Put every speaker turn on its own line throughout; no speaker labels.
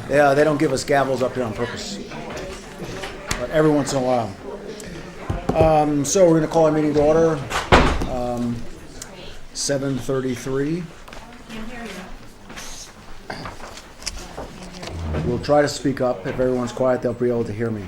Yeah, they don't give us gavels up here on purpose, but every once in a while. So we're going to call our meeting to order. 7:33. We'll try to speak up. If everyone's quiet, they'll be able to hear me.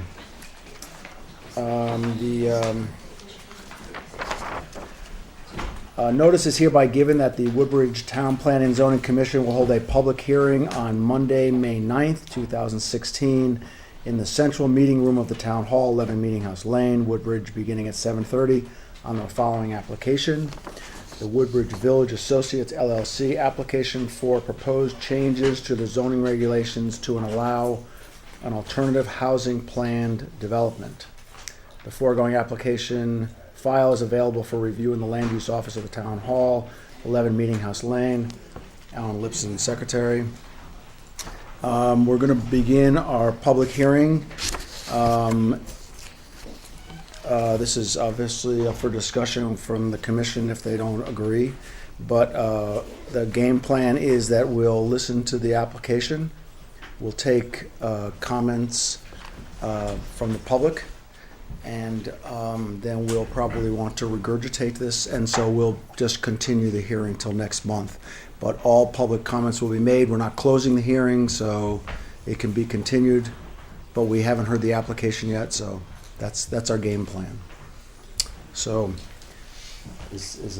Notice is hereby given that the Woodbridge Town Planning and Zoning Commission will hold a public hearing on Monday, May 9th, 2016, in the central meeting room of the Town Hall, 11 Meeting House Lane, Woodbridge, beginning at 7:30 on the following application. The Woodbridge Village Associates, LLC, application for proposed changes to the zoning regulations to allow an alternative housing planned development. The foregoing application file is available for review in the Land Use Office of the Town Hall, 11 Meeting House Lane. Alan Lipson, Secretary. We're going to begin our public hearing. This is obviously up for discussion from the commission if they don't agree, but the game plan is that we'll listen to the application. We'll take comments from the public, and then we'll probably want to regurgitate this, and so we'll just continue the hearing till next month. But all public comments will be made. We're not closing the hearing, so it can be continued, but we haven't heard the application yet, so that's our game plan. So, is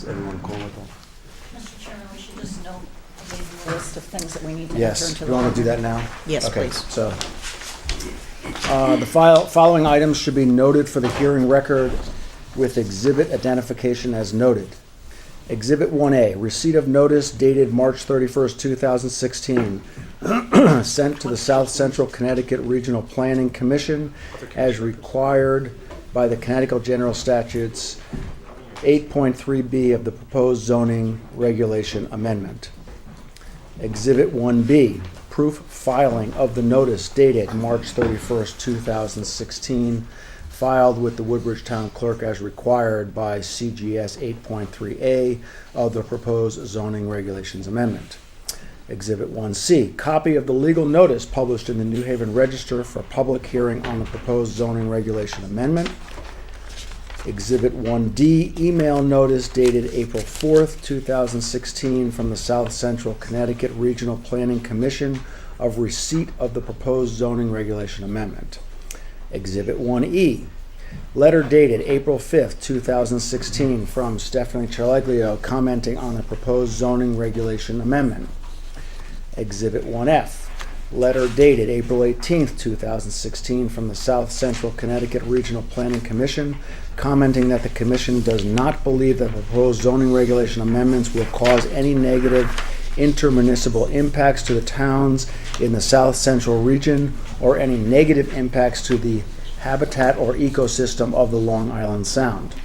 everyone cool with that?
Mr. Chairman, we should just note the list of things that we need to
Yes,
enter into
you
the
want to
warrant.
do that now?
Yes,
Okay,
please.
so, the following items should be noted for the hearing record with exhibit identification as noted. Exhibit 1A, receipt of notice dated March 31st, 2016, sent to the South Central Connecticut Regional Planning Commission as required by the Connecticut General Statutes 8.3b of the proposed zoning regulation amendment. Exhibit 1B, proof filing of the notice dated March 31st, 2016, filed with the Woodbridge Town Clerk as required by CGS 8.3a of the proposed zoning regulations amendment. Exhibit 1C, copy of the legal notice published in the New Haven Register for public hearing on the proposed zoning regulation amendment. Exhibit 1D, email notice dated April 4th, 2016 from the South Central Connecticut Regional Planning Commission of receipt of the proposed zoning regulation amendment. Exhibit 1E, letter dated April 5th, 2016 from Stephanie Ciarleglio commenting on the proposed zoning regulation amendment. Exhibit 1F, letter dated April 18th, 2016 from the South Central Connecticut Regional Planning Commission commenting that the commission does not believe that the proposed zoning regulation amendments will cause any negative intermunicipal impacts to the towns in the South Central region or any negative impacts to the habitat or ecosystem of the Long Island Sound.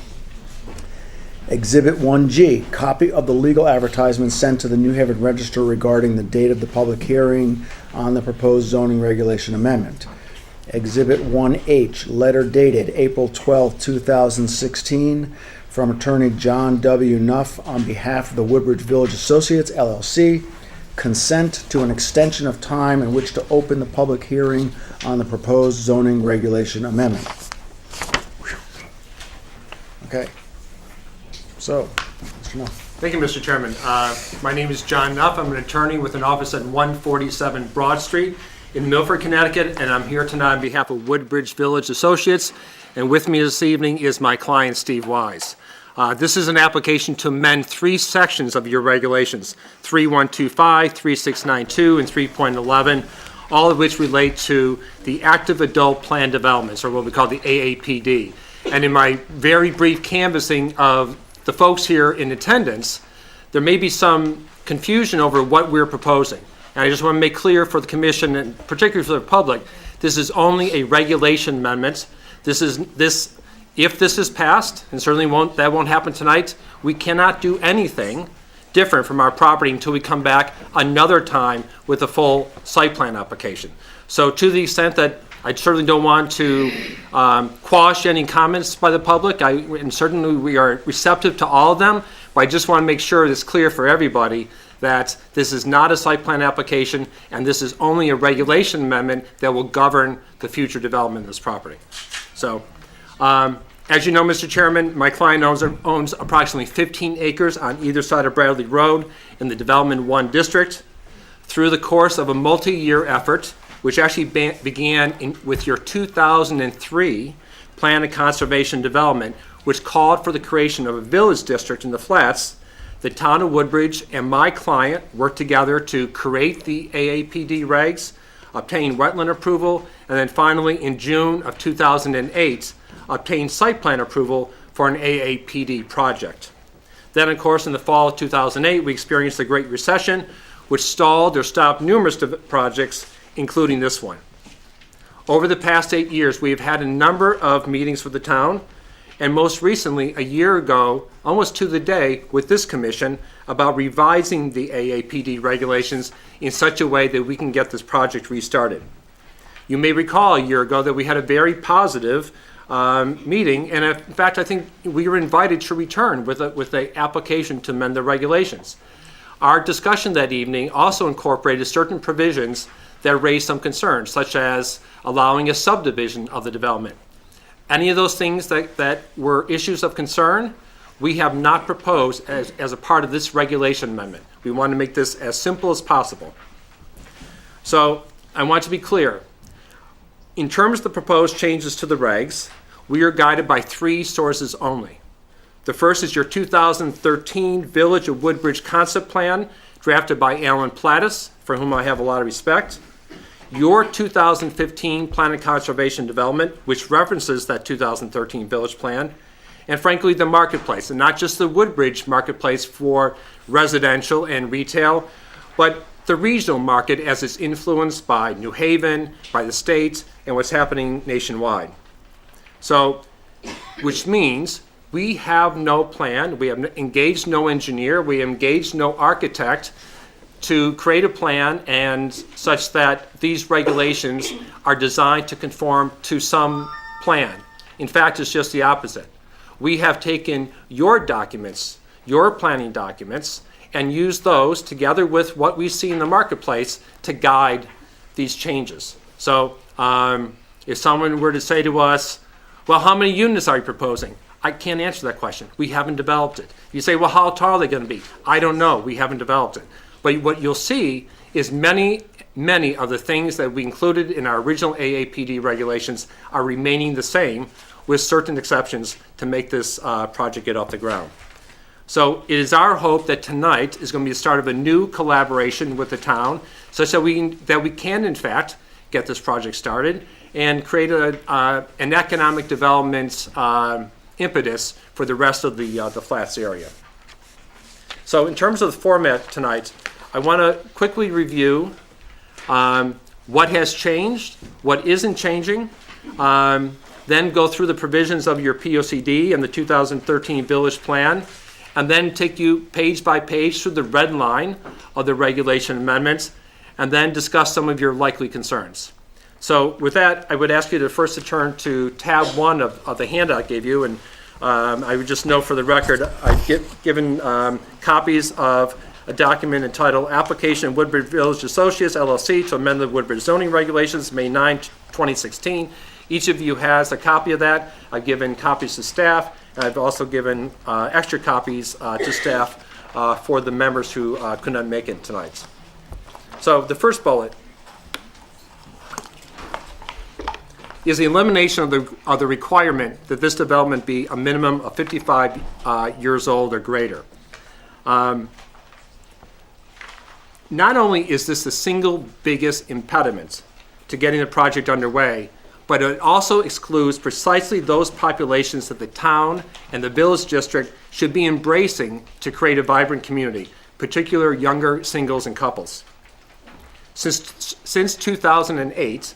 Exhibit 1G, copy of the legal advertisement sent to the New Haven Register regarding the date of the public hearing on the proposed zoning regulation amendment. Exhibit 1H, letter dated April 12, 2016 from Attorney John W. Nuff on behalf of the Woodbridge Village Associates, LLC, consent to an extension of time in which to open the public hearing on the proposed zoning regulation amendment. Okay. So, Mr. Nuff.
Thank you, Mr. Chairman. My name is John Nuff. I'm an attorney with an office at 147 Broad Street in Milford, Connecticut, and I'm here tonight on behalf of Woodbridge Village Associates. And with me this evening is my client, Steve Wise. This is an application to amend 3 sections of your regulations, 3125, 3692, and 3.11, all of which relate to the active adult plan developments, or what we call the AAPD. And in my very brief canvassing of the folks here in attendance, there may be some confusion over what we're proposing. And I just want to make clear for the commission, and particularly for the public, this is only a regulation amendment. If this is passed, and certainly that won't happen tonight, we cannot do anything different from our property until we come back another time with a full site plan application. So to the extent that I certainly don't want to quash any comments by the public, and certainly we are receptive to all of them, but I just want to make sure it's clear for everybody that this is not a site plan application, and this is only a regulation amendment that will govern the future development of this property. So, as you know, Mr. Chairman, my client owns approximately 15 acres on either side of Bradley Road in the Development 1 district. Through the course of a multi-year effort, which actually began with your 2003 Plan of Conservation Development, which called for the creation of a village district in the flats, the town of Woodbridge and my client worked together to create the AAPD regs, obtain wetland approval, and then finally in June of 2008, obtain site plan approval for an AAPD project. Then, of course, in the fall of 2008, we experienced the Great Recession, which stalled or stopped numerous projects, including this one. Over the past 8 years, we have had a number of meetings with the town, and most recently, a year ago, almost to the day, with this commission, about revising the AAPD regulations in such a way that we can get this project restarted. You may recall a year ago that we had a very positive meeting, and in fact, I think we were invited to return with an application to amend the regulations. Our discussion that evening also incorporated certain provisions that raised some concerns, such as allowing a subdivision of the development. Any of those things that were issues of concern, we have not proposed as a part of this regulation amendment. We want to make this as simple as possible. So I want to be clear. In terms of the proposed changes to the regs, we are guided by 3 sources only. The first is your 2013 Village of Woodbridge Concept Plan, drafted by Alan Plattis, for whom I have a lot of respect. Your 2015 Plan of Conservation Development, which references that 2013 Village Plan, and frankly, the marketplace, and not just the Woodbridge marketplace for residential and retail, but the regional market as it's influenced by New Haven, by the state, and what's happening nationwide. So, which means we have no plan, we have engaged no engineer, we have engaged no architect to create a plan and such that these regulations are designed to conform to some plan. In fact, it's just the opposite. We have taken your documents, your planning documents, and used those together with what we see in the marketplace to guide these changes. So if someone were to say to us, well, how many units are you proposing? I can't answer that question. We haven't developed it. You say, well, how tall are they going to be? I don't know. We haven't developed it. But what you'll see is many of the things that we included in our original AAPD regulations are remaining the same, with certain exceptions to make this project get off the ground. So it is our hope that tonight is going to be the start of a new collaboration with the town, such that we can in fact get this project started and create an economic development impetus for the rest of the flats area. So in terms of the format tonight, I want to quickly review what has changed, what isn't changing, then go through the provisions of your POCD and the 2013 Village Plan, and then take you page by page through the red line of the regulation amendments, and then discuss some of your likely concerns. So with that, I would ask you to first turn to tab 1 of the handout I gave you, and I would just note for the record, I've given copies of a document entitled Application Woodbridge Village Associates, LLC, to amend the Woodbridge zoning regulations, May 9, 2016. Each of you has a copy of that. I've given copies to staff, and I've also given extra copies to staff for the members who could not make it tonight. So the first bullet is the elimination of the requirement that this development be a minimum of 55 years old or greater. Not only is this the single biggest impediment to getting the project underway, but it also excludes precisely those populations that the town and the village district should be embracing to create a vibrant community, particularly younger singles and couples. Since 2008,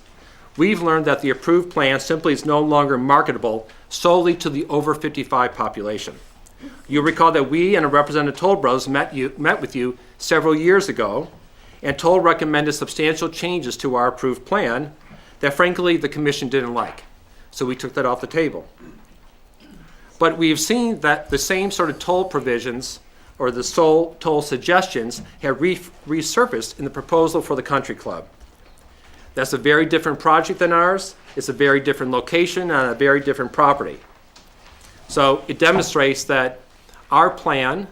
we've learned that the approved plan simply is no longer marketable solely to the over 55 population. You'll recall that we and a representative Toll Brothers met with you several years ago, and Toll recommended substantial changes to our approved plan that frankly the commission didn't like. So we took that off the table. But we've seen that the same sort of Toll provisions or the toll suggestions have resurfaced in the proposal for the country club. That's a very different project than ours. It's a very different location on a very different property. So it demonstrates that our plan,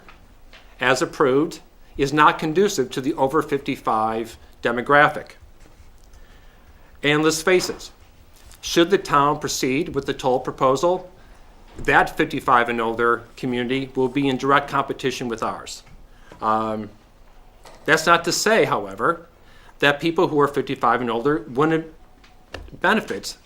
as approved, is not conducive to the over 55 demographic. And let's face it, should the town proceed with the toll proposal, that 55 and older community will be in direct competition with ours. That's not to say, however, that people who are 55 and older wouldn't benefit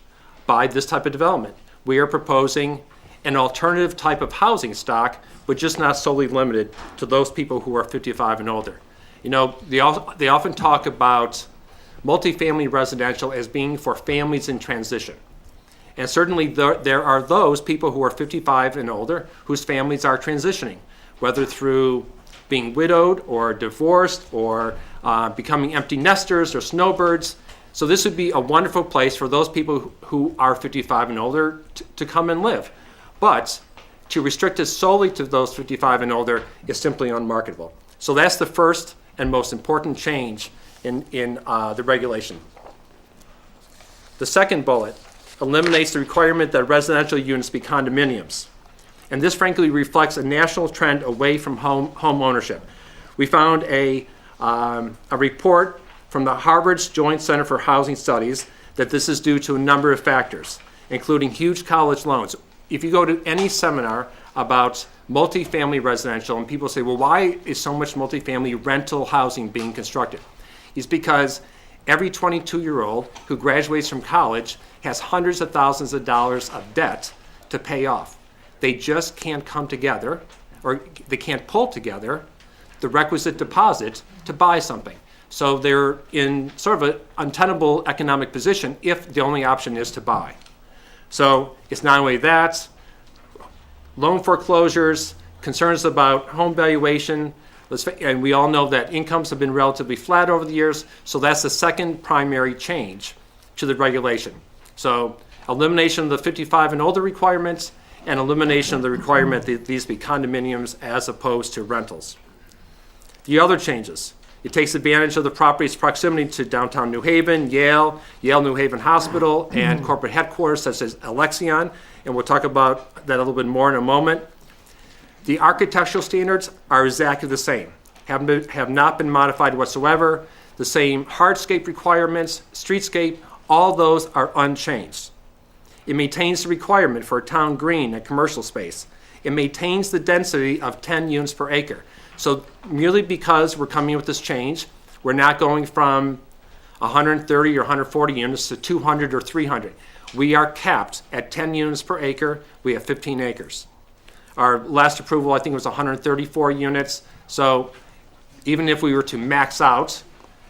by this type of development. We are proposing an alternative type of housing stock, but just not solely limited to those people who are 55 and older. You know, they often talk about multifamily residential as being for families in transition. And certainly there are those people who are 55 and older whose families are transitioning, whether through being widowed or divorced or becoming empty nesters or snowbirds. So this would be a wonderful place for those people who are 55 and older to come and live. But to restrict it solely to those 55 and older is simply unmarketable. So that's the first and most important change in the regulation. The second bullet eliminates the requirement that residential units be condominiums. And this frankly reflects a national trend away from home ownership. We found a report from the Harvard's Joint Center for Housing Studies that this is due to a number of factors, including huge college loans. If you go to any seminar about multifamily residential and people say, well, why is so much multifamily rental housing being constructed? It's because every 22-year-old who graduates from college has hundreds of thousands of dollars of debt to pay off. They just can't come together, or they can't pull together the requisite deposit to buy something. So they're in sort of an untenable economic position if the only option is to buy. So it's not only that, loan foreclosures, concerns about home valuation, and we all know that incomes have been relatively flat over the years, so that's the second primary change to the regulation. So elimination of the 55 and older requirements and elimination of the requirement that these be condominiums as opposed to rentals. The other changes, it takes advantage of the property's proximity to downtown New Haven, Yale New Haven Hospital, and corporate headquarters such as Alexion, and we'll talk about that a little bit more in a moment. The architectural standards are exactly the same, have not been modified whatsoever. The same hardscape requirements, streetscape, all those are unchanged. It maintains the requirement for a town green and commercial space. It maintains the density of 10 units per acre. So merely because we're coming with this change, we're not going from 130 or 140 units to 200 or 300. We are capped at 10 units per acre. We have 15 acres. Our last approval, I think, was 134 units. So even if we were to max out,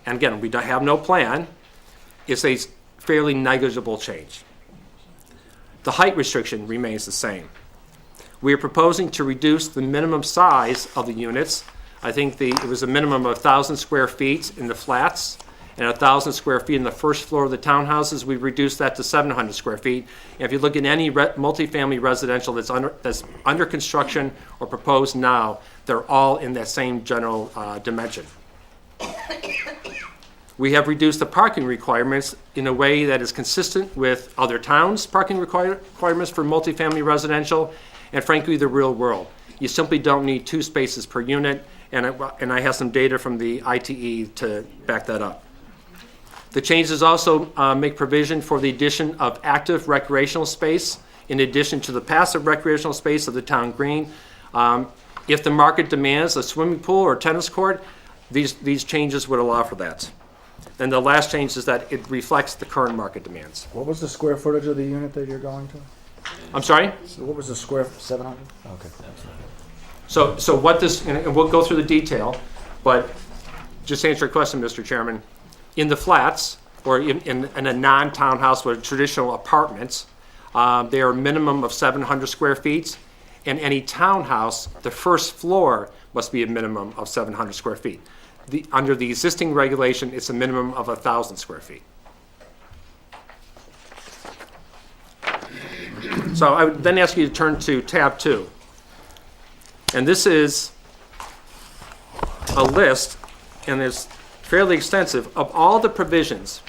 and again, we don't have no plan, it's a fairly negligible change. The height restriction remains the same. We are proposing to reduce the minimum size of the units. I think it was a minimum of 1,000 square feet in the flats and 1,000 square feet in the first floor of the townhouses. We've reduced that to 700 square feet. And if you look at any multifamily residential that's under construction or proposed now, they're all in that same general dimension. We have reduced the parking requirements in a way that is consistent with other towns' parking requirements for multifamily residential, and frankly, the real world. You simply don't need 2 spaces per unit, and I have some data from the ITE to back that up. The changes also make provision for the addition of active recreational space in addition to the passive recreational space of the town green. If the market demands a swimming pool or tennis court, these changes would allow for that. And the last change is that it reflects the current market demands.
What was the square footage of the unit that you're going to?
I'm sorry?
So what was the square, 700? Okay.
So what this, and we'll go through the detail, but just to answer your question, Mr. Chairman, in the flats, or in a non-townhouse with traditional apartments, they are a minimum of 700 square feet. In any townhouse, the first floor must be a minimum of 700 square feet. Under the existing regulation, it's a minimum of 1,000 square feet. So I would then ask you to turn to tab 2. And this is a list, and it's fairly extensive, of all the provisions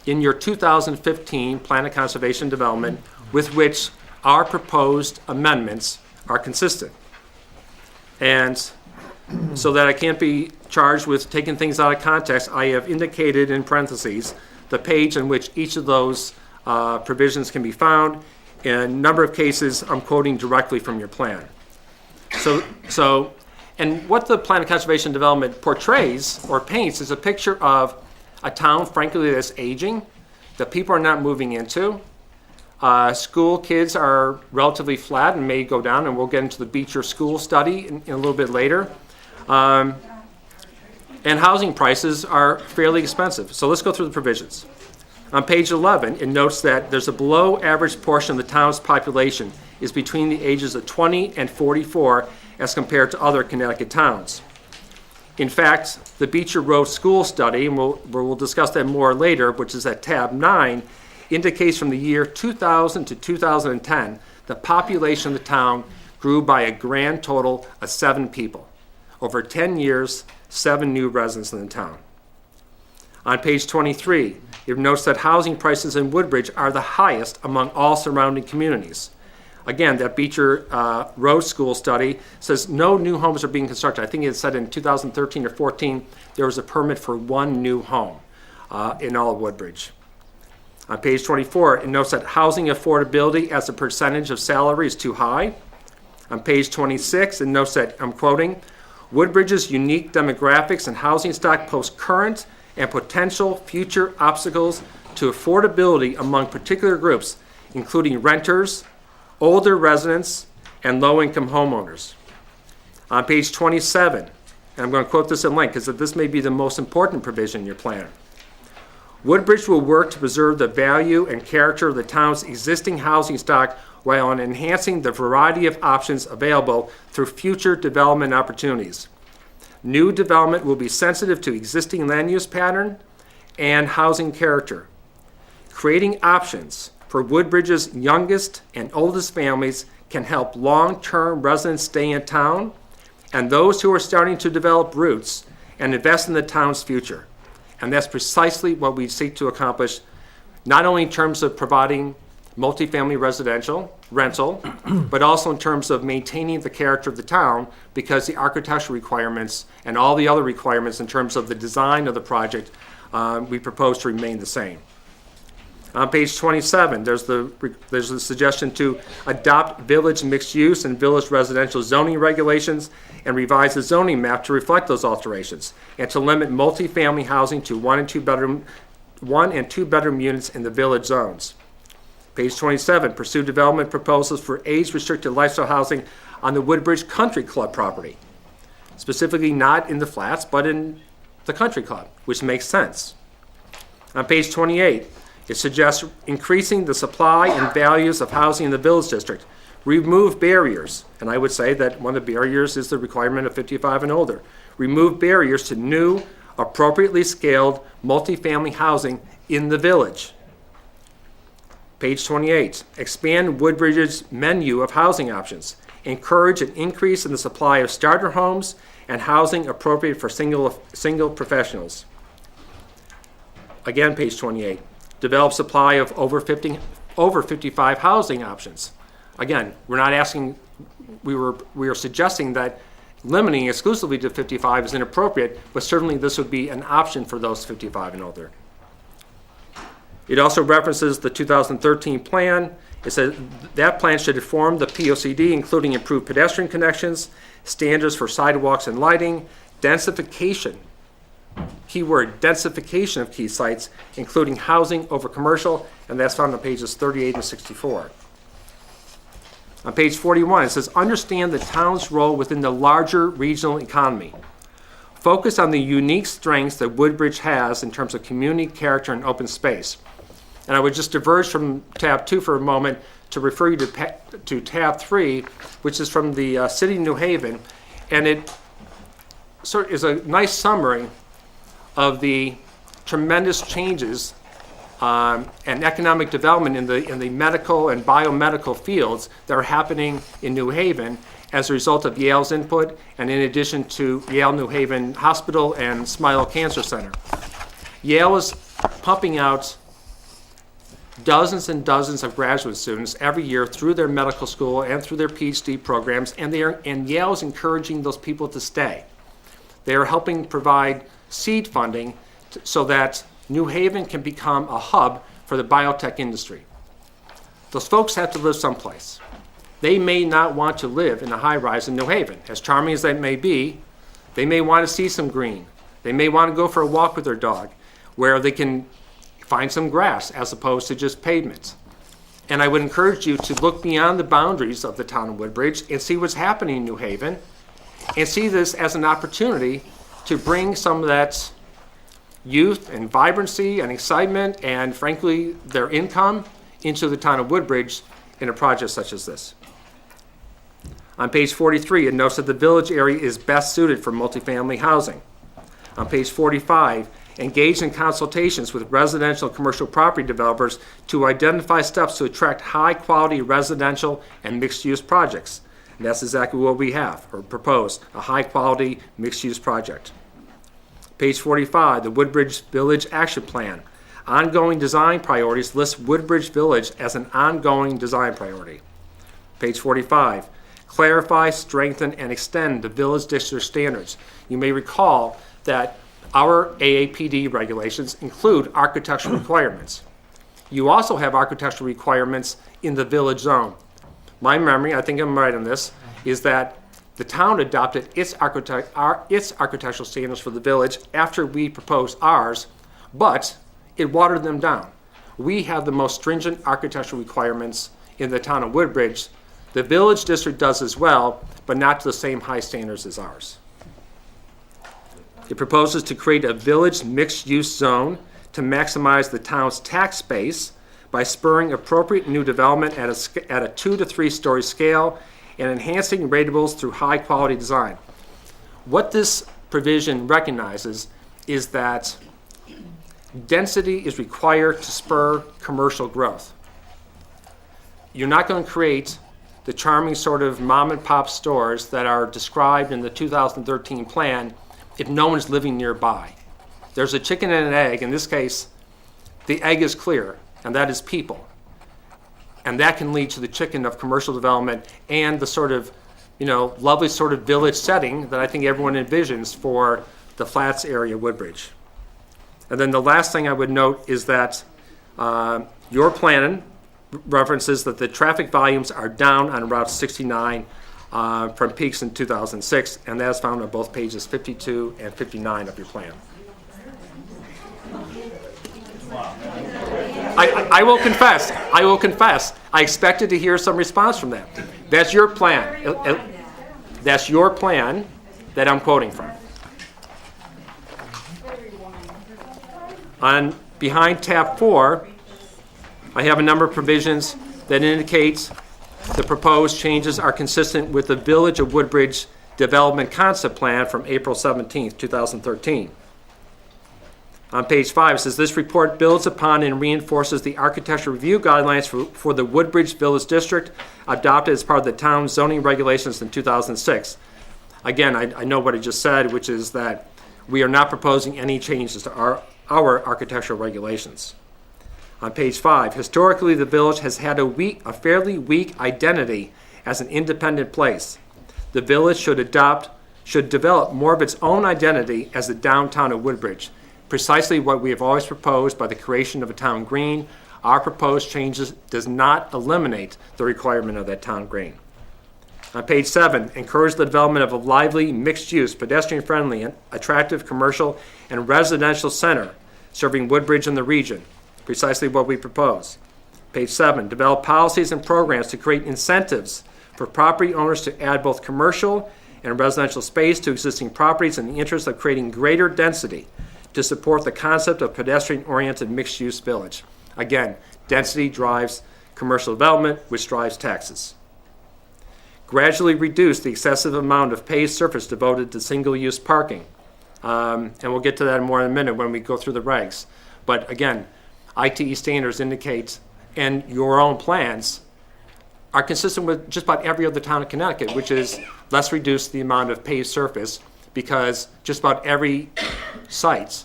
in your 2015 Plan of Conservation Development with which our proposed amendments are consistent. And so that I can't be charged with taking things out of context, I have indicated in parentheses the page in which each of those provisions can be found. In a number of cases, I'm quoting directly from your plan. And what the Plan of Conservation Development portrays or paints is a picture of a town, frankly, that's aging, that people are not moving into. School kids are relatively flat and may go down, and we'll get into the Beecher School study in a little bit later. And housing prices are fairly expensive. So let's go through the provisions. On page 11, it notes that there's a below average portion of the town's population is between the ages of 20 and 44 as compared to other Connecticut towns. In fact, the Beecher Road School study, and we'll discuss that more later, which is at tab 9, indicates from the year 2000 to 2010, the population of the town grew by a grand total of 7 people. Over 10 years, 7 new residents in the town. On page 23, it notes that housing prices in Woodbridge are the highest among all surrounding communities. Again, that Beecher Road School study says no new homes are being constructed. I think it said in 2013 or 14 there was a permit for 1 new home in all of Woodbridge. On page 24, it notes that housing affordability as a percentage of salary is too high. On page 26, it notes that, I'm quoting, Woodbridge's unique demographics and housing stock pose current and potential future obstacles to affordability among particular groups, including renters, older residents, and low-income homeowners. On page 27, and I'm going to quote this in length because this may be the most important provision in your plan. Woodbridge will work to preserve the value and character of the town's existing housing stock while enhancing the variety of options available through future development opportunities. New development will be sensitive to existing land use pattern and housing character. Creating options for Woodbridge's youngest and oldest families can help long-term residents stay in town and those who are starting to develop roots and invest in the town's future. And that's precisely what we seek to accomplish, not only in terms of providing multifamily residential rental, but also in terms of maintaining the character of the town, because the architectural requirements and all the other requirements in terms of the design of the project, we propose to remain the same. On page 27, there's a suggestion to adopt village mixed use and village residential zoning regulations and revise the zoning map to reflect those alterations, and to limit multifamily housing to 1 and 2 bedroom units in the village zones. Page 27, pursue development proposals for age-restricted lifestyle housing on the Woodbridge Country Club property, specifically not in the flats, but in the country club, which makes sense. On page 28, it suggests increasing the supply and values of housing in the village district. Remove barriers, and I would say that one of the barriers is the requirement of 55 and older. Remove barriers to new, appropriately scaled multifamily housing in the village. Page 28, expand Woodbridge's menu of housing options. Encourage an increase in the supply of starter homes and housing appropriate for single professionals. Again, page 28, develop supply of over 55 housing options. Again, we're not asking, we are suggesting that limiting exclusively to 55 is inappropriate, but certainly this would be an option for those 55 and older. It also references the 2013 plan. It says that plan should inform the POCD, including improved pedestrian connections, standards for sidewalks and lighting, densification, keyword densification of key sites, including housing over commercial, and that's found on pages 38 and 64. On page 41, it says, understand the town's role within the larger regional economy. Focus on the unique strengths that Woodbridge has in terms of community character and open space. And I would just diverge from tab 2 for a moment to refer you to tab 3, which is from the City of New Haven, and it sort of is a nice summary of the tremendous changes and economic development in the medical and biomedical fields that are happening in New Haven as a result of Yale's input, and in addition to Yale New Haven Hospital and Smile Cancer Center. Yale is pumping out dozens and dozens of graduate students every year through their medical school and through their PhD programs, and Yale is encouraging those people to stay. They are helping provide seed funding so that New Haven can become a hub for the biotech industry. Those folks have to live someplace. They may not want to live in a high-rise in New Haven. As charming as that may be, they may want to see some green. They may want to go for a walk with their dog where they can find some grass as opposed to just pavement. And I would encourage you to look beyond the boundaries of the town of Woodbridge and see what's happening in New Haven and see this as an opportunity to bring some of that youth and vibrancy and excitement and, frankly, their income into the town of Woodbridge in a project such as this. On page 43, it notes that the village area is best suited for multifamily housing. On page 45, engage in consultations with residential and commercial property developers to identify steps to attract high-quality residential and mixed-use projects. And that's exactly what we have, or propose, a high-quality mixed-use project. Page 45, the Woodbridge Village Action Plan. Ongoing design priorities lists Woodbridge Village as an ongoing design priority. Page 45, clarify, strengthen, and extend the village district standards. You may recall that our AAPD regulations include architectural requirements. You also have architectural requirements in the village zone. My memory, I think I'm right on this, is that the town adopted its architectural standards for the village after we proposed ours, but it watered them down. We have the most stringent architectural requirements in the town of Woodbridge. The village district does as well, but not to the same high standards as ours. It proposes to create a village mixed-use zone to maximize the town's tax base by spurring appropriate new development at a 2 to 3 story scale and enhancing ratables through high-quality design. What this provision recognizes is that density is required to spur commercial growth. You're not going to create the charming sort of mom-and-pop stores that are described in the 2013 plan if no one's living nearby. There's a chicken and an egg. In this case, the egg is clear, and that is people. And that can lead to the chicken of commercial development and the sort of, lovely sort of village setting that I think everyone envisions for the Flats area, Woodbridge. And then the last thing I would note is that your plan references that the traffic volumes are down on Route 69 from peaks in 2006, and that is found on both pages 52 and 59 of your plan. I will confess, I expected to hear some response from that. That's your plan. That's your plan that I'm quoting from. Behind tab 4, I have a number of provisions that indicate the proposed changes are consistent with the Village of Woodbridge Development Concept Plan from April 17, 2013. On page 5, it says, this report builds upon and reinforces the architectural review guidelines for the Woodbridge Village District adopted as part of the town's zoning regulations in 2006. Again, I know what I just said, which is that we are not proposing any changes to our architectural regulations. On page 5, historically the village has had a fairly weak identity as an independent place. The village should develop more of its own identity as the downtown of Woodbridge. Precisely what we have always proposed by the creation of a town green. Our proposed changes does not eliminate the requirement of that town green. On page 7, encourage the development of a lively, mixed-use, pedestrian-friendly, and attractive commercial and residential center serving Woodbridge and the region. Precisely what we propose. Page 7, develop policies and programs to create incentives for property owners to add both commercial and residential space to existing properties in the interest of creating greater density to support the concept of pedestrian-oriented mixed-use village. Again, density drives commercial development, which drives taxes. Gradually reduce the excessive amount of paved surface devoted to single-use parking. And we'll get to that more in a minute when we go through the regs. But again, ITE standards indicate, and your own plans, are consistent with just about every other town in Connecticut, which is let's reduce the amount of paved surface, because just about every site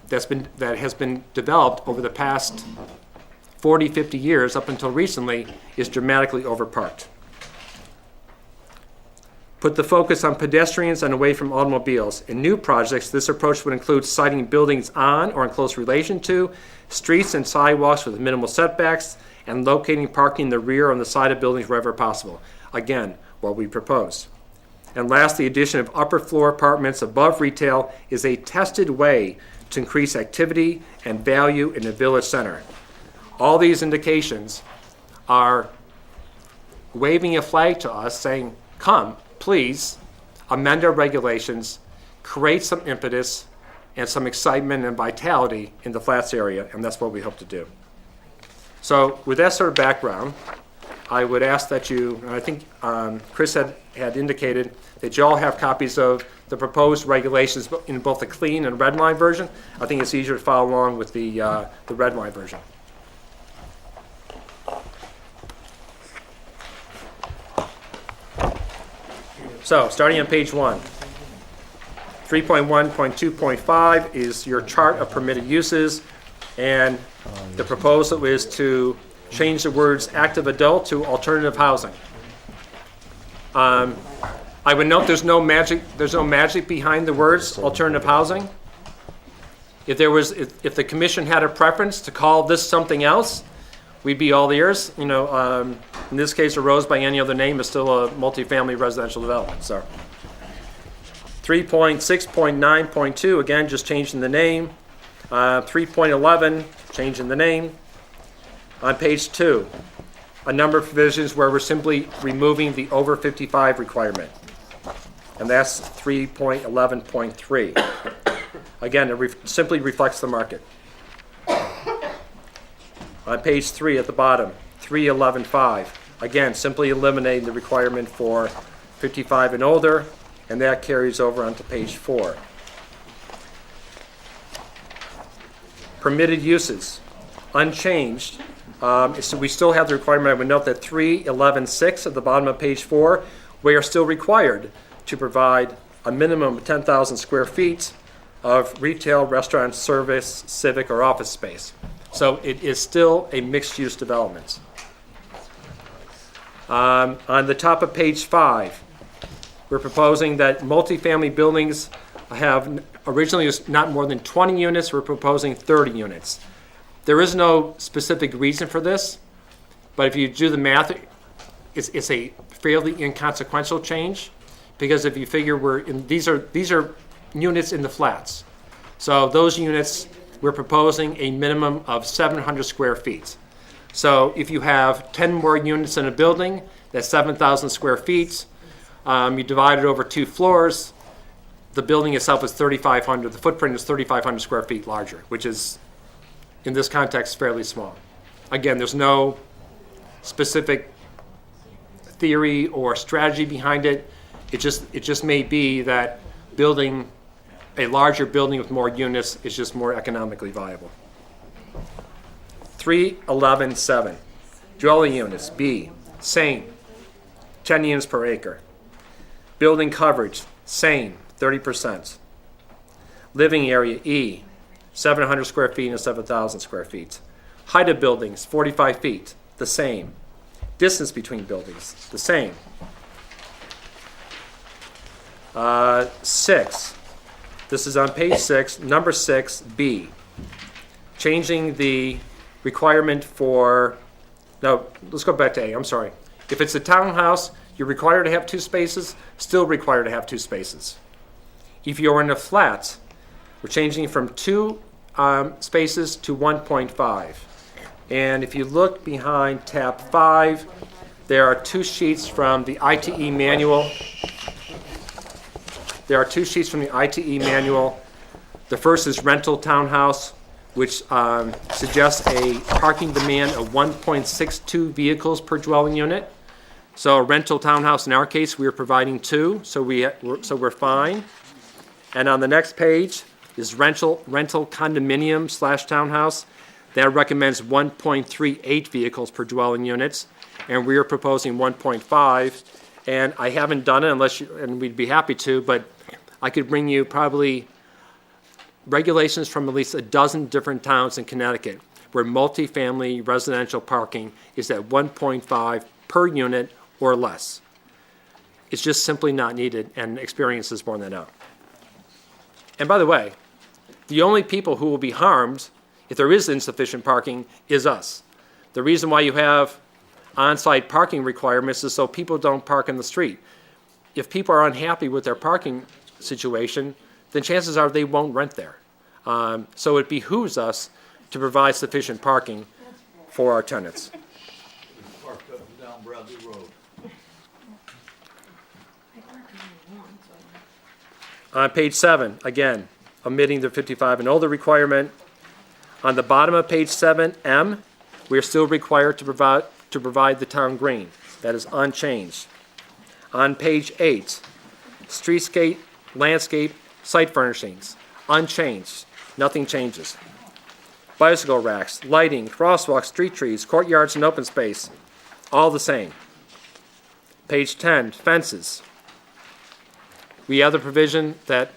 that has been developed over the past 40, 50 years up until recently is dramatically overparked. Put the focus on pedestrians and away from automobiles. In new projects, this approach would include siting buildings on or in close relation to streets and sidewalks with minimal setbacks, and locating parking in the rear or on the side of buildings wherever possible. Again, what we propose. And last, the addition of upper floor apartments above retail is a tested way to increase activity and value in the village center. All these indications are waving a flag to us saying, come, please, amend our regulations, create some impetus and some excitement and vitality in the flats area, and that's what we hope to do. So with that sort of background, I would ask that you, and I think Chris had indicated that you all have copies of the proposed regulations in both the clean and red line version. I think it's easier to follow along with the red line version. So starting on page 1, 3.1.2.5 is your chart of permitted uses, and the proposal is to change the words active adult to alternative housing. I would note there's no magic behind the words alternative housing. If the commission had a preference to call this something else, we'd be all ears. In this case, a Rose by any other name is still a multifamily residential development. So 3.6.9.2, again, just changing the name. 3.11, changing the name. On page 2, a number of provisions where we're simply removing the over 55 requirement. And that's 3.11.3. Again, it simply reflects the market. On page 3 at the bottom, 3.11.5. Again, simply eliminating the requirement for 55 and older, and that carries over onto page 4. Permitted uses, unchanged. So we still have the requirement. I would note that 3.11.6 at the bottom of page 4, we are still required to provide a minimum of 10,000 square feet of retail, restaurant, service, civic, or office space. So it is still a mixed-use development. On the top of page 5, we're proposing that multifamily buildings have originally not more than 20 units. We're proposing 30 units. There is no specific reason for this, but if you do the math, it's a fairly inconsequential change, because if you figure these are units in the flats. So those units, we're proposing a minimum of 700 square feet. So if you have 10 more units in a building, that's 7,000 square feet. You divide it over 2 floors, the building itself is 3,500, the footprint is 3,500 square feet larger, which is, in this context, fairly small. Again, there's no specific theory or strategy behind it. It just may be that building a larger building with more units is just more economically viable. 3.11.7, dwelling units, B, same, 10 units per acre. Building coverage, same, 30%. Living area, E, 700 square feet and 7,000 square feet. Height of buildings, 45 feet, the same. Distance between buildings, the same. 6, this is on page 6, number 6, B. Changing the requirement for, no, let's go back to A, I'm sorry. If it's a townhouse, you're required to have 2 spaces, still required to have 2 spaces. If you're in a flat, we're changing from 2 spaces to 1.5. And if you look behind tab 5, there are 2 sheets from the ITE manual. The first is rental townhouse, which suggests a parking demand of 1.62 vehicles per dwelling unit. So a rental townhouse, in our case, we are providing 2, so we're fine. And on the next page is rental condominium / townhouse. That recommends 1.38 vehicles per dwelling units, and we are proposing 1.5. And I haven't done it unless you, and we'd be happy to, but I could bring you probably regulations from at least a dozen different towns in Connecticut where multifamily residential parking is at 1.5 per unit or less. It's just simply not needed, and experience has borne that out. And by the way, the only people who will be harmed if there is insufficient parking is us. The reason why you have on-site parking requirements is so people don't park in the street. If people are unhappy with their parking situation, then chances are they won't rent there. So it behooves us to provide sufficient parking for our tenants.
Parked up and down Bradley Road.
On page 7, again, omitting the 55 and older requirement. On the bottom of page 7M, we are still required to provide the town green. That is unchanged. On page 8, streetscape, landscape, site furnishings, unchanged. Nothing changes. Bicycle racks, lighting, crosswalks, street trees, courtyards, and open space, all the same. Page 10, fences. We have the provision that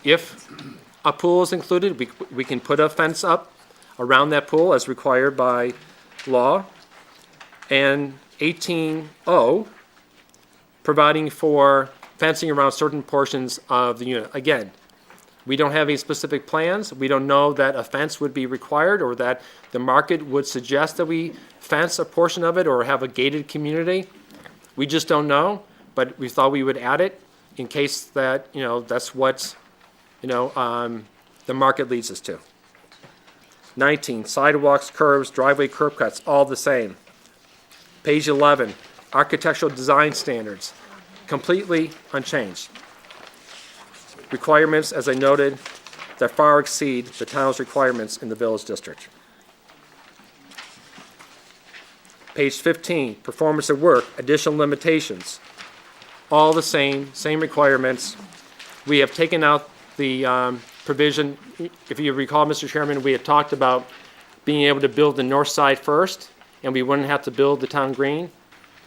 if a pool is included, we can put a fence up around that pool as required by law. And 18O, providing for fencing around certain portions of the unit. Again, we don't have any specific plans. We don't know that a fence would be required or that the market would suggest that we fence a portion of it or have a gated community. We just don't know, but we thought we would add it in case that, that's what, the market leads us to. 19, sidewalks, curbs, driveway curb cuts, all the same. Page 11, architectural design standards, completely unchanged. Requirements, as I noted, that far exceed the town's requirements in the village district. Page 15, performance of work, additional limitations, all the same requirements. We have taken out the provision. If you recall, Mr. Chairman, we had talked about being able to build the north side first, and we wouldn't have to build the town green.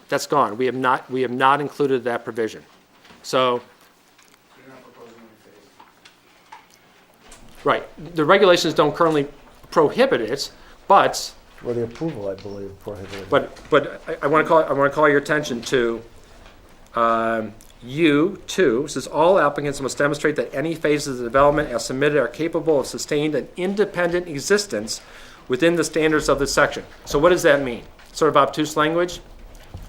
That's gone. We have not included that provision. So, right, the regulations don't currently prohibit it, but
For the approval, I believe, prohibited.
But I want to call your attention to U2. It says all applicants must demonstrate that any phases of development as submitted are capable of sustained and independent existence within the standards of this section. So what does that mean? Sort of obtuse language.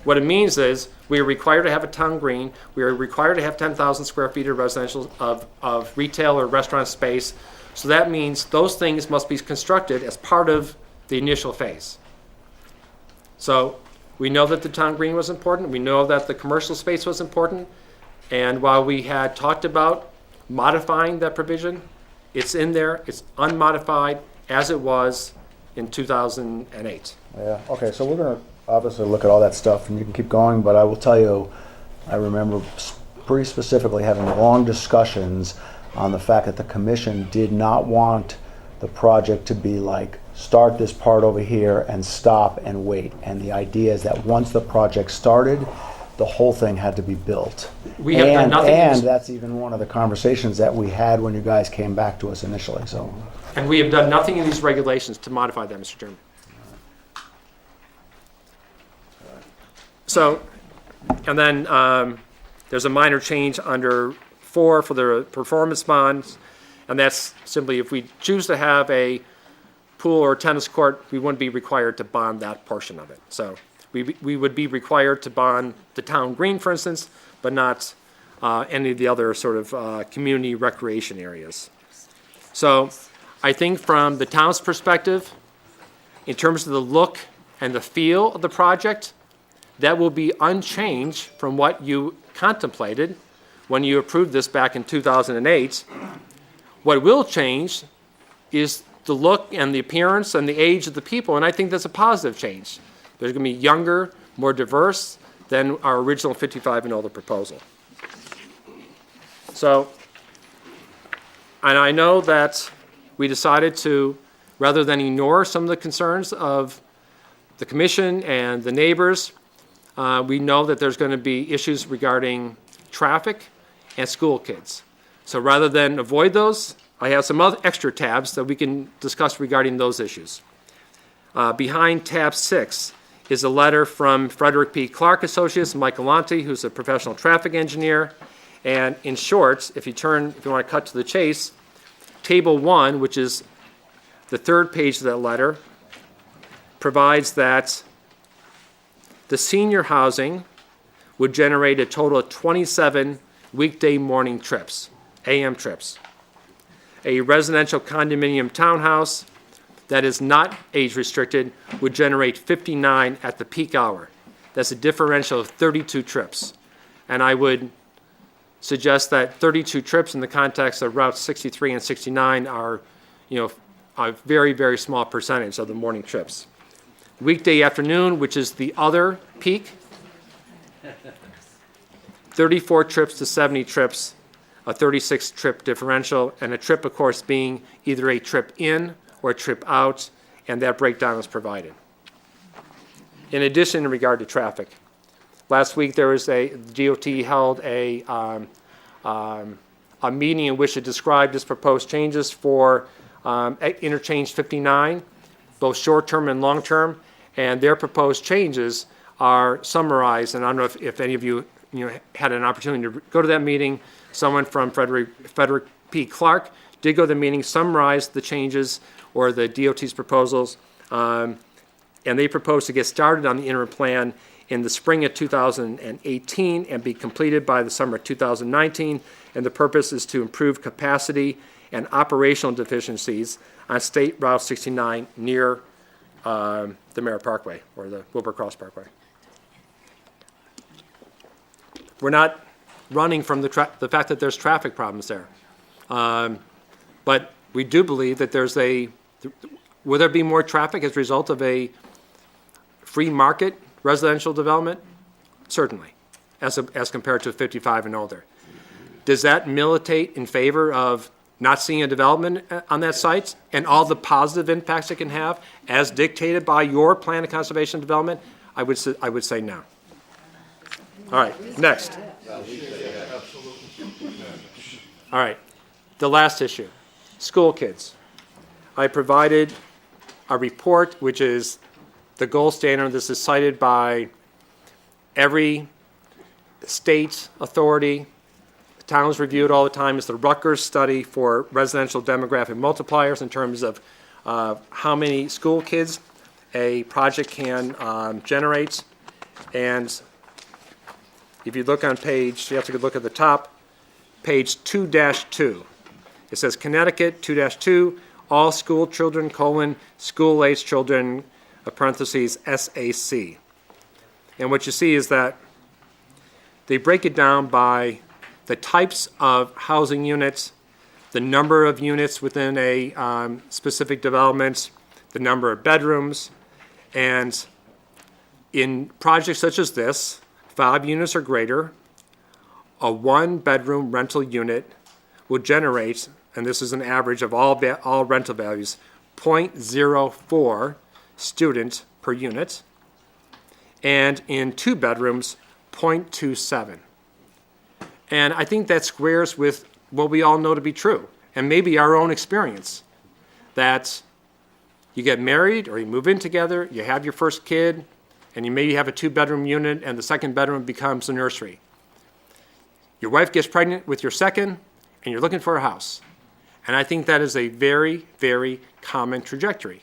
What it means is we are required to have a town green. We are required to have 10,000 square feet of residential of retail or restaurant space. So that means those things must be constructed as part of the initial phase. So we know that the town green was important. We know that the commercial space was important. And while we had talked about modifying that provision, it's in there. It's unmodified as it was in 2008.
Yeah, okay, so we're going to obviously look at all that stuff, and you can keep going, but I will tell you, I remember pretty specifically having long discussions on the fact that the commission did not want the project to be like, start this part over here and stop and wait. And the idea is that once the project started, the whole thing had to be built.
We have done nothing.
And that's even one of the conversations that we had when you guys came back to us initially, so.
And we have done nothing in these regulations to modify that, Mr. Chairman. So, and then there's a minor change under 4 for the performance bonds, and that's simply if we choose to have a pool or tennis court, we wouldn't be required to bond that portion of it. So we would be required to bond the town green, for instance, but not any of the other sort of community recreation areas. So I think from the town's perspective, in terms of the look and the feel of the project, that will be unchanged from what you contemplated when you approved this back in 2008. What will change is the look and the appearance and the age of the people, and I think that's a positive change. They're going to be younger, more diverse than our original 55 and older proposal. So, and I know that we decided to rather than ignore some of the concerns of the commission and the neighbors, we know that there's going to be issues regarding traffic and school kids. So rather than avoid those, I have some other extra tabs that we can discuss regarding those issues. Behind tab 6 is a letter from Frederick P. Clark Associates, Mike Galante, who's a professional traffic engineer. And in short, if you want to cut to the chase, table 1, which is the third page of that letter, provides that the senior housing would generate a total of 27 weekday morning trips, AM trips. A residential condominium townhouse that is not age restricted would generate 59 at the peak hour. That's a differential of 32 trips. And I would suggest that 32 trips in the context of routes 63 and 69 are, a very, very small percentage of the morning trips. Weekday afternoon, which is the other peak, 34 trips to 70 trips, a 36 trip differential, and a trip, of course, being either a trip in or a trip out, and that breakdown is provided. In addition, in regard to traffic, last week there was DOT held a meeting in which it described its proposed changes for interchange 59, both short-term and long-term, and their proposed changes are summarized, and I don't know if any of you, had an opportunity to go to that meeting. Someone from Frederick P. Clark did go to the meeting, summarized the changes or the DOT's proposals, and they propose to get started on the interim plan in the spring of 2018 and be completed by the summer of 2019, and the purpose is to improve capacity and operational deficiencies on State Route 69 near the Merritt Parkway or the Wilbur Cross Parkway. We're not running from the fact that there's traffic problems there. But we do believe that will there be more traffic as a result of a free market residential development? Certainly, as compared to 55 and older. Does that militate in favor of not seeing a development on that site and all the positive impacts it can have as dictated by your plan of conservation and development? I would say no. All right, next. All right, the last issue, school kids. I provided a report which is the gold standard. This is cited by every state authority. The towns review it all the time. It's the Rutgers study for residential demographic multipliers in terms of how many school kids a project can generate. And if you look on page, you have to look at the top, page 2-2. It says Connecticut 2-2, all school children, school-aged children, parentheses, SAC. And what you see is that they break it down by the types of housing units, the number of units within a specific development, the number of bedrooms, and in projects such as this, 5 units or greater, a 1-bedroom rental unit will generate, and this is an average of all rental values, 0.04 student per unit, and in 2 bedrooms, 0.27. And I think that squares with what we all know to be true, and maybe our own experience, that you get married or you move in together, you have your first kid, and you maybe have a 2-bedroom unit, and the 2nd bedroom becomes a nursery. Your wife gets pregnant with your second, and you're looking for a house. And I think that is a very, very common trajectory.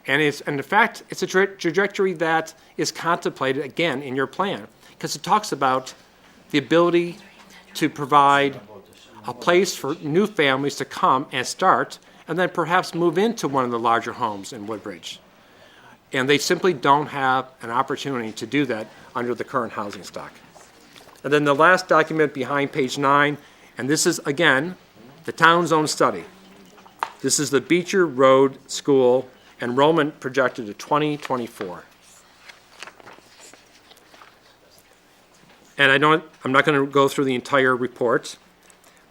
And in fact, it's a trajectory that is contemplated, again, in your plan, because it talks about the ability to provide a place for new families to come and start, and then perhaps move into one of the larger homes in Woodbridge. And they simply don't have an opportunity to do that under the current housing stock. And then the last document behind page 9, and this is, again, the town's own study. This is the Beecher Road School enrollment projected to 2024. And I'm not going to go through the entire report,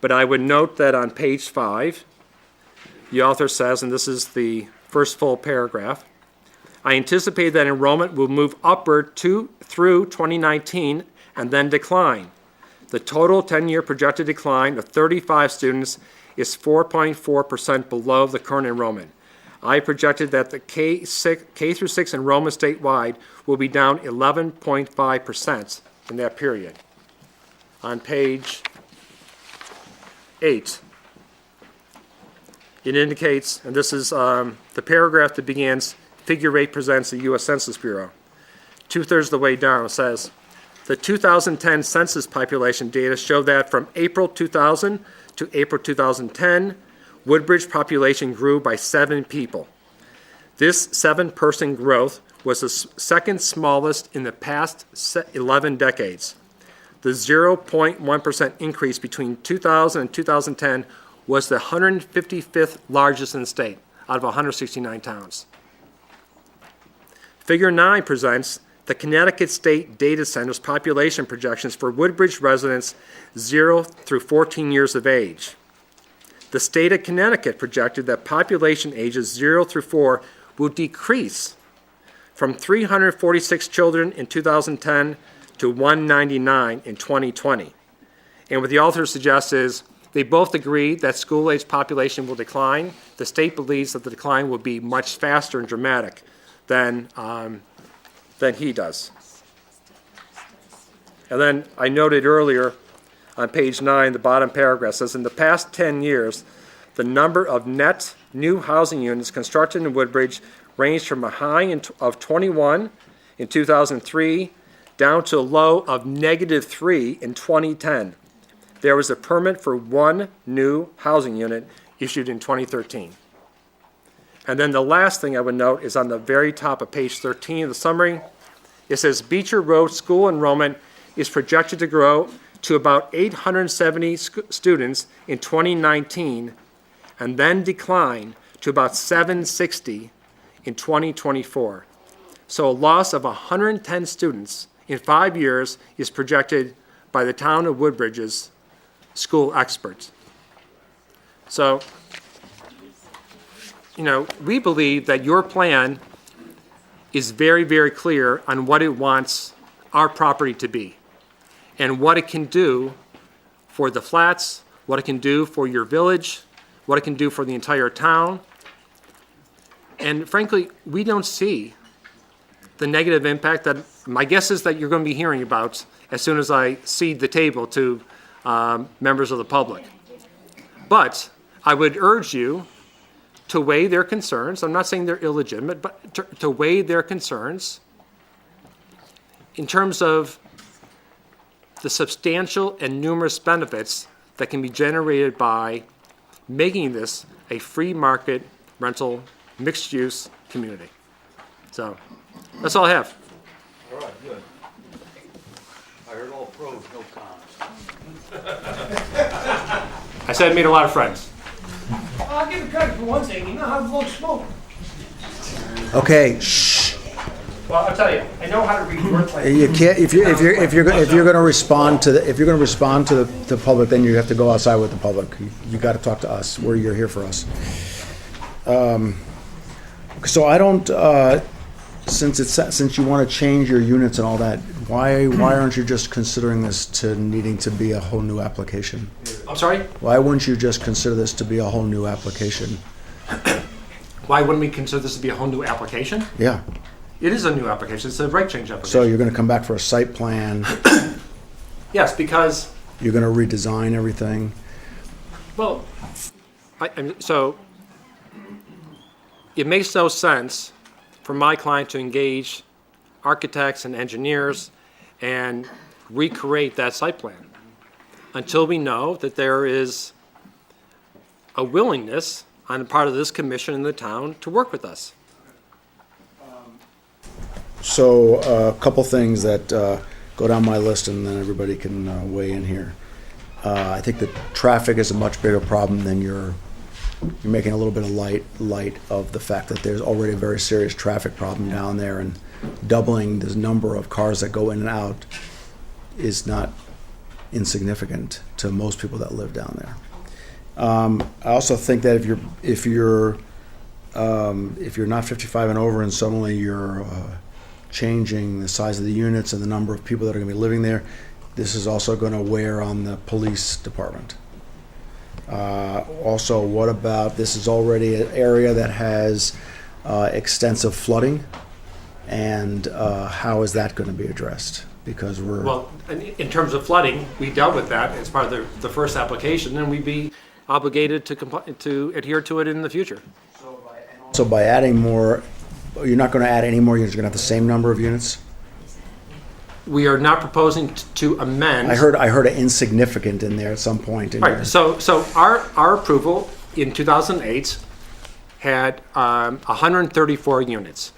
but I would note that on page 5, the author says, and this is the first full paragraph. I anticipate that enrollment will move upward through 2019 and then decline. The total 10-year projected decline of 35 students is 4.4% below the current enrollment. I projected that the K through 6 enrollment statewide will be down 11.5% in that period. On page 8, it indicates, and this is the paragraph that begins, Figure 8 presents the U.S. Census Bureau. 2/3 of the way down, it says, the 2010 census population data show that from April 2000 to April 2010, Woodbridge population grew by 7 people. This 7-person growth was the second smallest in the past 11 decades. The 0.1% increase between 2000 and 2010 was the 155th largest in the state out of 169 towns. Figure 9 presents the Connecticut State Data Center's population projections for Woodbridge residents 0 through 14 years of age. The state of Connecticut projected that population ages 0 through 4 will decrease from 346 children in 2010 to 199 in 2020. And what the author suggests is they both agree that school-age population will decline. The state believes that the decline will be much faster and dramatic than he does. And then I noted earlier on page 9, the bottom paragraph says, in the past 10 years, the number of net new housing units constructed in Woodbridge ranged from a high of 21 in 2003 down to a low of -3 in 2010. There was a permit for 1 new housing unit issued in 2013. And then the last thing I would note is on the very top of page 13 of the summary. It says Beecher Road school enrollment is projected to grow to about 870 students in 2019 and then decline to about 760 in 2024. So a loss of 110 students in 5 years is projected by the town of Woodbridge's school experts. So, we believe that your plan is very, very clear on what it wants our property to be and what it can do for the flats, what it can do for your village, what it can do for the entire town. And frankly, we don't see the negative impact that my guess is that you're going to be hearing about as soon as I cede the table to members of the public. But I would urge you to weigh their concerns. I'm not saying they're illegitimate, but to weigh their concerns in terms of the substantial and numerous benefits that can be generated by making this a free market rental mixed-use community. So that's all I have.
All right, good. I heard all pros, no cons.
I said I made a lot of friends.
I'll give you credit for one thing, you know how to blow smoke.
Okay, shh.
Well, I'll tell you, I know how to read word play.
You can't, if you're gonna respond to the public, then you have to go outside with the public. You gotta talk to us, you're here for us. So I don't, since you wanna change your units and all that, why aren't you just considering this to needing to be a whole new application?
I'm sorry?
Why wouldn't you just consider this to be a whole new application?
Why wouldn't we consider this to be a whole new application?
Yeah,
It is a new application. It's a rate change
so
application.
you're gonna come back for a site plan,
Yes, because,
you're gonna redesign everything.
well, so it makes no sense for my client to engage architects and engineers and recreate that site plan until we know that there is a willingness on the part of this commission and the town to work with us.
So a couple things that go down my list, and then everybody can weigh in here. I think that traffic is a much bigger problem than you're making a little bit of light of the fact that there's already a very serious traffic problem down there, and doubling the number of cars that go in and out is not insignificant to most people that live down there. I also think that if you're if you're not 55 and over and suddenly you're changing the size of the units and the number of people that are going to be living there, this is also going to wear on the police department. Also, what about, this is already an area that has extensive flooding, and how is that going to be addressed? Because we're...
Well, in terms of flooding, we dealt with that as part of the first application, and we'd be obligated to adhere to it in the future.
So by adding more, you're not going to add any more units, you're going to have the same number of units?
We are not proposing to amend.
I heard an insignificant in there at some point. In
Right,
your-
so our approval in 2008 had 134 units.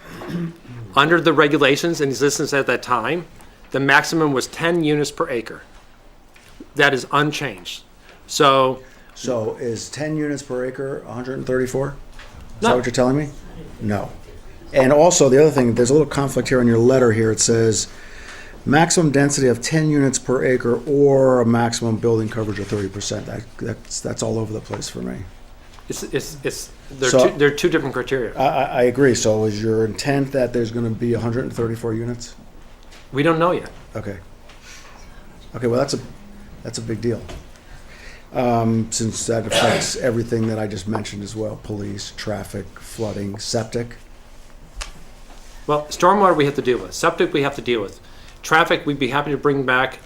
Under the regulations in existence at that time, the maximum was 10 units per acre. That is unchanged. So
So is 10 units per acre 134? Is
No.
that what you're telling me? No. And also, the other thing, there's a little conflict here in your letter here. It says maximum density of 10 units per acre or a maximum building coverage of 30%. That's all over the place for me.
they're two different criteria.
I agree. So is your intent that there's going to be 134 units?
We don't know yet.
Okay. Okay, well, that's a big deal. Since that affects everything that I just mentioned as well, police, traffic, flooding, septic.
Well, stormwater we have to deal with. Septic we have to deal with. Traffic, we'd be happy to bring Mike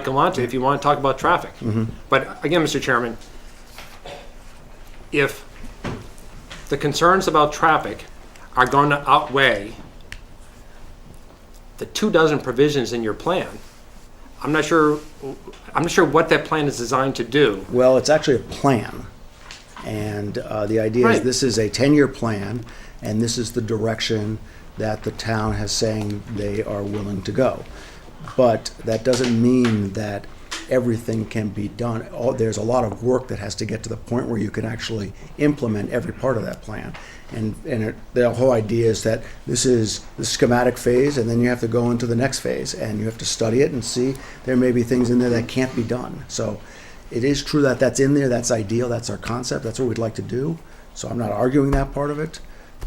Galante if you want to talk about traffic. But again, Mr. Chairman, if the concerns about traffic are going to outweigh the 24 provisions in your plan, I'm not sure what that plan is designed to do.
Well, it's actually a plan. And the idea is
Right.
this is a 10-year plan, and this is the direction that the town has saying they are willing to go. But that doesn't mean that everything can be done. There's a lot of work that has to get to the point where you can actually implement every part of that plan. And the whole idea is that this is the schematic phase, and then you have to go into the next phase, and you have to study it and see there may be things in there that can't be done. So it is true that that's in there, that's ideal, that's our concept, that's what we'd like to do. So I'm not arguing that part of it,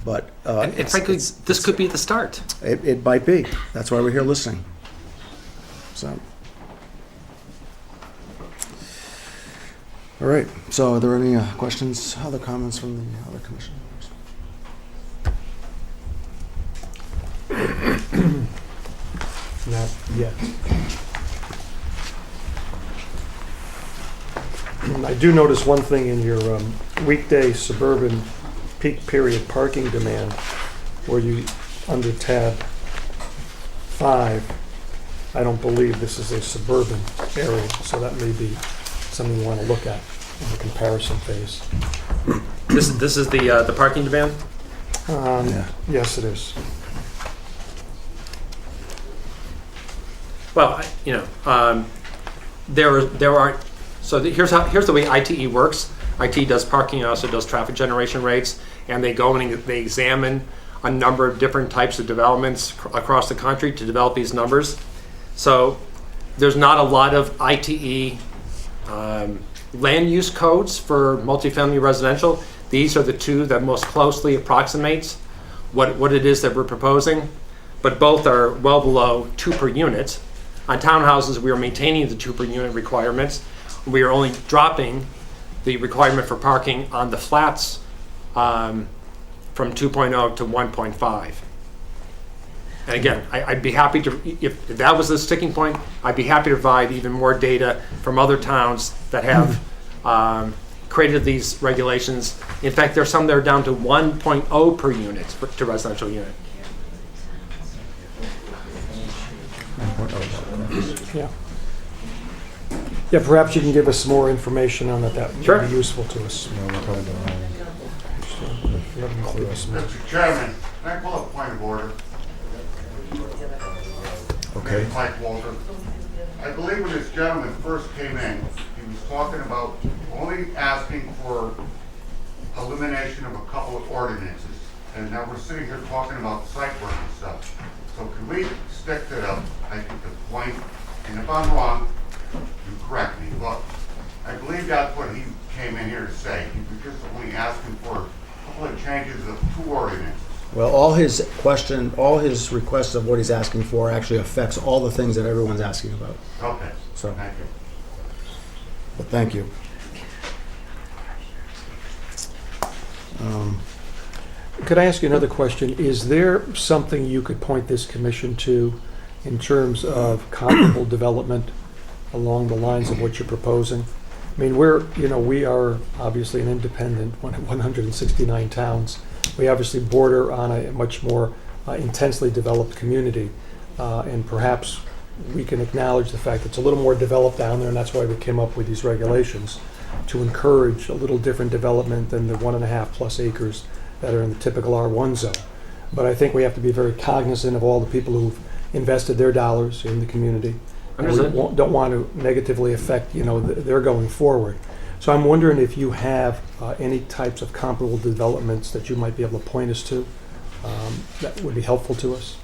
but
And frankly, this could be the start.
it might be. That's why we're here listening. So. All right, so are there any questions, other comments from the other commission members?
Not yet. I do notice one thing in your weekday suburban peak period parking demand, where you, under tab 5, I don't believe this is a suburban area, so that may be something you want to look at in the comparison phase.
This is the parking demand?
Yeah.
Yes, it is.
Well, there are. So here's the way ITE works. ITE does parking, also does traffic generation rates, and they go and they examine a number of different types of developments across the country to develop these numbers. So there's not a lot of ITE land use codes for multifamily residential. These are the two that most closely approximates what it is that we're proposing, but both are well below 2 per unit. On townhouses, we are maintaining the 2 per unit requirements. We are only dropping the requirement for parking on the flats from 2.0 to 1.5. And again, I'd be happy to, if that was the sticking point, I'd be happy to provide even more data from other towns that have created these regulations. In fact, there's some that are down to 1.0 per unit to residential unit.
Yeah. Yeah, perhaps you can give us some more information on that. That
Sure.
would be useful to us.
Mr. Chairman, can I call a point of order?
Okay.
Mike Walter. I believe when this gentleman first came in, he was talking about only asking for elimination of a couple of ordinances. And now we're sitting here talking about site work and stuff. So can we stick to I think the point, and if I'm wrong, you correct me, but I believe that's what he came in here to say. He was just only asking for a couple of changes of 2 ordinances.
Well, all his requests of what he's asking for actually affects all the things that everyone's asking about.
Okay,
So,
thank you.
but thank you.
Could I ask you another question? Is there something you could point this commission to in terms of comparable development along the lines of what you're proposing? I mean, we are obviously an independent, 169 towns. We obviously border on a much more intensely developed community, and perhaps we can acknowledge the fact that it's a little more developed down there, and that's why we came up with these regulations, to encourage a little different development than the 1.5+ acres that are in the typical R1 zone. But I think we have to be very cognizant of all the people who've invested their dollars in the community. And we
Understood.
don't want to negatively affect, their going forward. So I'm wondering if you have any types of comparable developments that you might be able to point us to that would be helpful to us.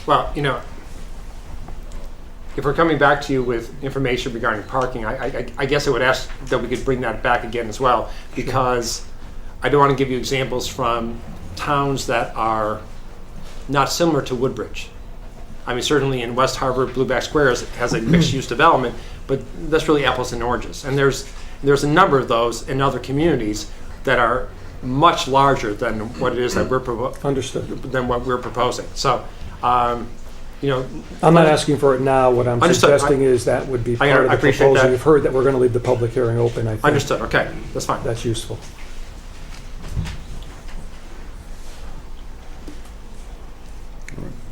Well, if we're coming back to you with information regarding parking, I guess I would ask that we could bring that back again as well, because I don't want to give you examples from towns that are not similar to Woodbridge. I mean, certainly in West Harbor, Blueback Square has a mixed-use development, but that's really apples and oranges. And there's a number of those in other communities that are much larger than what it is that
Understood.
than what we're proposing. So,
I'm not asking for it now. What I'm
Understood.
suggesting is that would be
I
part of the
appreciate
proposal.
that.
You've heard that we're going to leave the public hearing open, I think.
Understood. Okay, that's fine.
That's useful.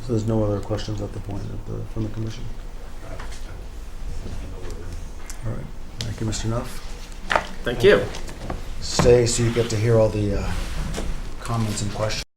So there's no other questions at the point from the commission? All right. Thank you, Mr. Nuff.
Thank you.
Stay so you get to hear all the comments and questions.